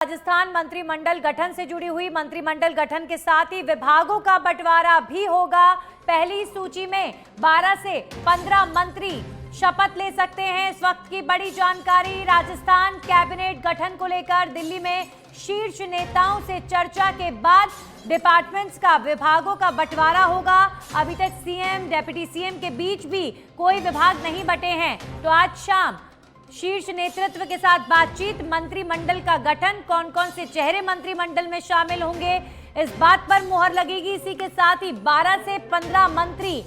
राजस्थान मंत्रिमंडल गठन से जुड़ी हुई मंत्रिमंडल गठन के साथ ही विभागों का बंटवारा भी होगा। पहली सूची में 12 से 15 मंत्री शपथ ले सकते हैं। इस वक्त की बड़ी जानकारी, राजस्थान कैबिनेट गठन को लेकर दिल्ली में शीर्ष नेताओं से चर्चा के बाद डिपार्टमेंट्स का, विभागों का बंटवारा होगा। अभी तक सीएम, डिप्टी सीएम के बीच भी कोई विभाग नहीं बटे हैं, तो आज शाम शीर्ष नेतृत्व के साथ बातचीत, मंत्रिमंडल का गठन, कौन कौन से चेहरे मंत्रिमंडल में शामिल होंगे, इस बात पर मुहर लगेगी। इसी के साथ ही 12 से 15 मंत्री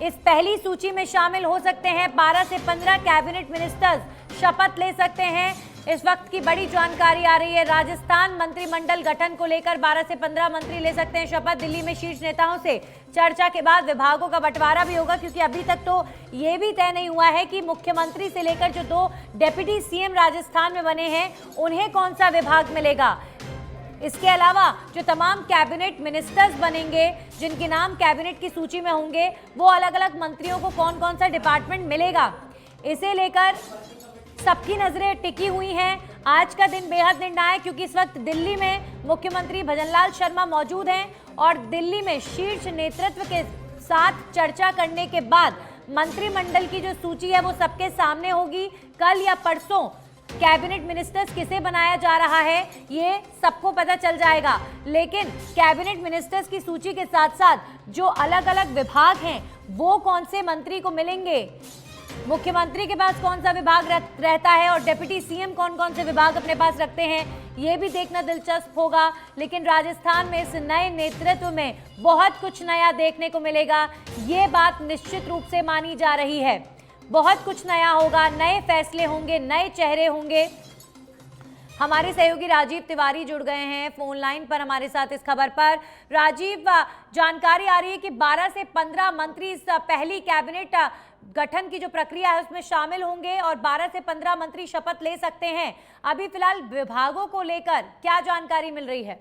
इस पहली सूची में शामिल हो सकते हैं। 12 से 15 कैबिनेट मिनिस्टर्स शपथ ले सकते हैं। इस वक्त की बड़ी जानकारी आ रही है, राजस्थान मंत्रिमंडल गठन को लेकर 12 से 15 मंत्री ले सकते हैं शपथ। दिल्ली में शीर्ष नेताओं से चर्चा के बाद विभागों का बंटवारा भी होगा, क्योंकि अभी तक तो ये भी तय नहीं हुआ है कि मुख्यमंत्री से लेकर जो 2 डिप्टी सीएम राजस्थान में बने हैं उन्हें कौन सा विभाग मिलेगा। इसके अलावा जो तमाम कैबिनेट मिनिस्टर्स बनेंगे, जिनके नाम कैबिनेट की सूची में होंगे, वो अलग अलग मंत्रियों को कौन कौन सा डिपार्टमेंट मिलेगा, इसे लेकर सबकी नजरें टिकी हुई हैं। आज का दिन बेहद निर्णायक, क्योंकि इस वक्त दिल्ली में मुख्यमंत्री भजनलाल शर्मा मौजूद हैं और दिल्ली में शीर्ष नेतृत्व के साथ चर्चा करने के बाद मंत्रिमंडल की जो सूची है वो सबके सामने होगी। कल या परसों कैबिनेट मिनिस्टर्स किसे बनाया जा रहा है ये सबको पता चल जाएगा। लेकिन कैबिनेट मिनिस्टर्स की सूची के साथ साथ जो अलग अलग विभाग हैं वो कौन से मंत्री को मिलेंगे, मुख्यमंत्री के पास कौन सा विभाग रहता है और डिप्टी सीएम कौन कौन से विभाग अपने पास रखते हैं, ये भी देखना दिलचस्प होगा। लेकिन राजस्थान में इस नए नेतृत्व में बहुत कुछ नया देखने को मिलेगा, ये बात निश्चित रूप से मानी जा रही है। बहुत कुछ नया होगा, नए फैसले होंगे, नए चेहरे होंगे। हमारे सहयोगी राजीव तिवारी जुड़ गए हैं फोन लाइन पर हमारे साथ इस खबर पर। राजीव, जानकारी आ रही है कि 12 से 15 मंत्री इस पहली कैबिनेट गठन की जो प्रक्रिया है उसमें शामिल होंगे और 12 से 15 मंत्री शपथ ले सकते हैं। अभी फिलहाल विभागों को लेकर क्या जानकारी मिल रही है?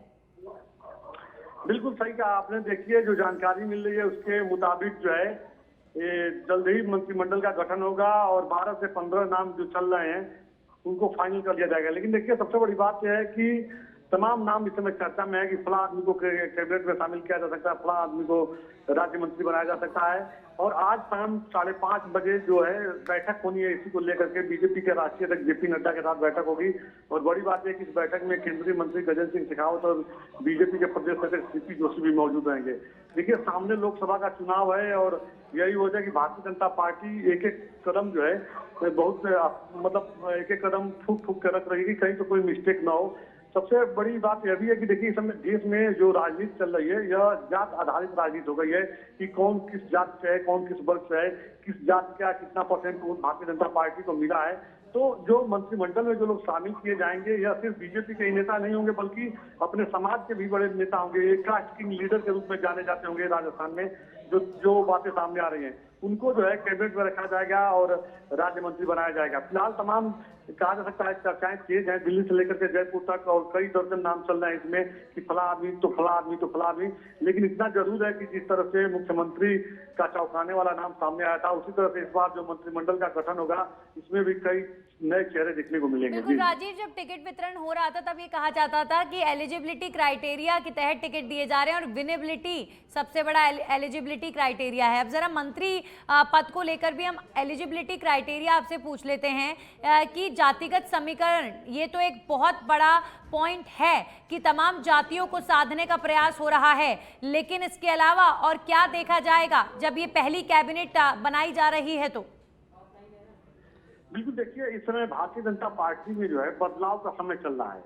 बिल्कुल सही कहा आपने। देखिए, जो जानकारी मिल रही है उसके मुताबिक जो है ये जल्द ही मंत्रिमंडल का गठन होगा और 12 से 15 नाम जो चल रहे हैं उनको फाइनल कर लिया जाएगा। लेकिन देखिए, सबसे बड़ी बात यह है कि तमाम नाम इस समय चर्चा में है कि फला आदमी को कैबिनेट में शामिल किया जा सकता है, फला आदमी को राज्य मंत्री बनाया जा सकता है। और आज शाम 5:30 बजे जो है बैठक होनी है, इसी को लेकर के बीजेपी के राष्ट्रीय अध्यक्ष जेपी नड्डा के साथ बैठक होगी। और बड़ी बात है कि इस बैठक में केंद्रीय मंत्री गजेंद्र सिंह शेखावत और बीजेपी के प्रदेश अध्यक्ष सीपी जोशी भी मौजूद रहेंगे। देखिए, सामने लोकसभा का चुनाव है और यही वजह है कि भारतीय जनता पार्टी एक एक कदम जो है बहुत मतलब एक एक कदम फूक फूक कर रख रही है, कहीं तो कोई मिस्टेक ना हो। सबसे बड़ी बात यह भी है कि देखिए, इस समय देश में जो राजनीति चल रही है यह जात आधारित राजनीति हो गई है कि कौन किस जात से है, कौन किस वर्ग से है, किस जात का कितना percent vote Bharatiya Janata party को मिला है। तो जो मंत्रिमंडल में जो लोग शामिल किए जाएंगे यह सिर्फ बीजेपी के ही नेता नहीं होंगे, बल्कि अपने समाज के भी बड़े नेता होंगे। एक कास्ट किंग लीडर के रूप में जाने जाते होंगे राजस्थान में। जो बातें सामने आ रही हैं उनको जो है कैबिनेट में रखा जाएगा और राज्य मंत्री बनाया जाएगा। फिलहाल तमाम कहा जा सकता है चर्चाएं तेज हैं, दिल्ली से लेकर के जयपुर तक, और कई दर्जन नाम चल रहे हैं इसमें कि फला आदमी तो फला आदमी तो फला आदमी। लेकिन इतना जरूर है कि जिस तरह से मुख्यमंत्री का चौंकाने वाला नाम सामने आया था, उसी तरह से इस बार जो मंत्रिमंडल का गठन होगा इसमें भी कई नए चेहरे देखने को मिलेंगे। बिल्कुल राजीव, जब टिकट वितरण हो रहा था तब ये कहा जाता था कि एलिजिबिलिटी क्राइटेरिया के तहत टिकट दिए जा रहे हैं और विनेबिलिटी सबसे बड़ा एलिजिबिलिटी क्राइटेरिया है। अब जरा मंत्री पद को लेकर भी हम एलिजिबिलिटी क्राइटेरिया आपसे पूछ लेते हैं कि जातिगत समीकरण, ये तो एक बहुत बड़ा पॉइंट है कि तमाम जातियों को साधने का प्रयास हो रहा है, लेकिन इसके अलावा और क्या देखा जाएगा जब ये पहली कैबिनेट बनाई जा रही है? तो बिल्कुल, देखिए, इस समय भारतीय जनता पार्टी में जो है बदलाव का समय चल रहा है।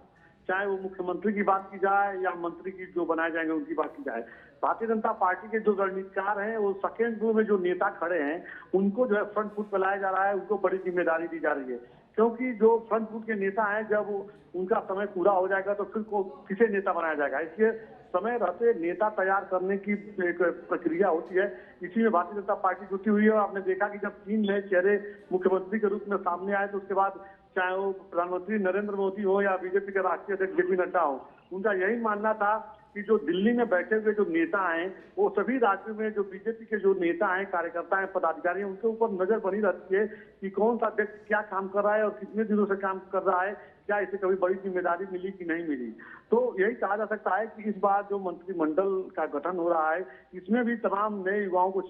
चाहे वो मुख्यमंत्री की बात की जाए या मंत्री की जो बनाए जाएंगे उनकी बात की जाए, भारतीय जनता पार्टी के जो रणनीतिकार हैं वो सेकेंड रो में जो नेता खड़े हैं उनको जो है फ्रंट फुट पे लाया जा रहा है, उनको बड़ी जिम्मेदारी दी जा रही है। क्योंकि जो फ्रंट फुट के नेता हैं, जब उनका समय पूरा हो जाएगा तो फिर किसे नेता बनाया जाएगा। इसलिए समय रहते नेता तैयार करने की एक प्रक्रिया होती है, इसी में भारतीय जनता पार्टी जुटी हुई है। और आपने देखा कि जब 3 नए चेहरे मुख्यमंत्री के रूप में सामने आए तो उसके बाद चाहे वो प्रधानमंत्री नरेंद्र मोदी हो या बीजेपी के राष्ट्रीय अध्यक्ष जेपी नड्डा हो, उनका यही मानना था कि जो दिल्ली में बैठे हुए जो नेता हैं वो सभी राज्यों में जो बीजेपी के जो नेता हैं, कार्यकर्ता हैं, पदाधिकारी हैं, उनके ऊपर नजर बनी रहती है कि कौन सा व्यक्ति क्या काम कर रहा है और कितने दिनों से काम कर रहा है, क्या इसे कभी बड़ी जिम्मेदारी मिली कि नहीं मिली। तो यही कहा जा सकता है कि इस बार जो मंत्रिमंडल का गठन हो रहा है, इसमें भी तमाम नए युवाओं को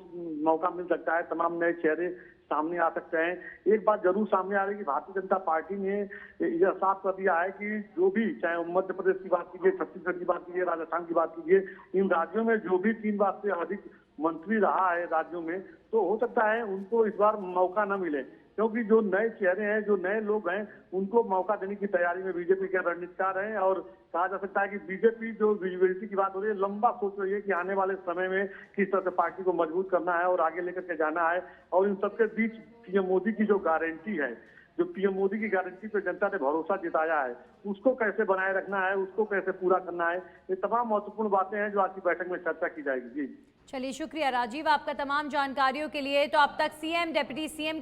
मौका मिल सकता है, तमाम नए चेहरे सामने आ सकते हैं। एक बात जरूर सामने आ रही है कि भारतीय जनता पार्टी ने यह साफ कर दिया है कि जो भी, चाहे मध्य प्रदेश की बात कीजिए, छत्तीसगढ़ की बात कीजिए, राजस्थान की बात कीजिए, इन राज्यों में जो भी 3 बार से अधिक मंत्री रहा है राज्यों में, तो हो सकता है उनको इस बार मौका न मिले, क्योंकि जो नए चेहरे हैं, जो नए लोग हैं, उनको मौका देने की तैयारी में बीजेपी के रणनीतिकार हैं। और कहा जा सकता है कि बीजेपी जो विजिबिलिटी की बात हो रही है, लंबा सोच रही है कि आने वाले समय में किस तरह से पार्टी को मजबूत करना है और आगे लेकर के जाना है। और इन सबके बीच पीएम मोदी की जो गारंटी है, जो पीएम मोदी की गारंटी पे जनता ने भरोसा जताया है, उसको कैसे बनाए रखना है, उसको कैसे पूरा करना है, ये तमाम महत्वपूर्ण बातें हैं जो आज की बैठक में चर्चा की जाएगी। जी चलिए, शुक्रिया राजीव आपका तमाम जानकारियों के लिए। तो अब तक सीएम, डिप्टी सीएम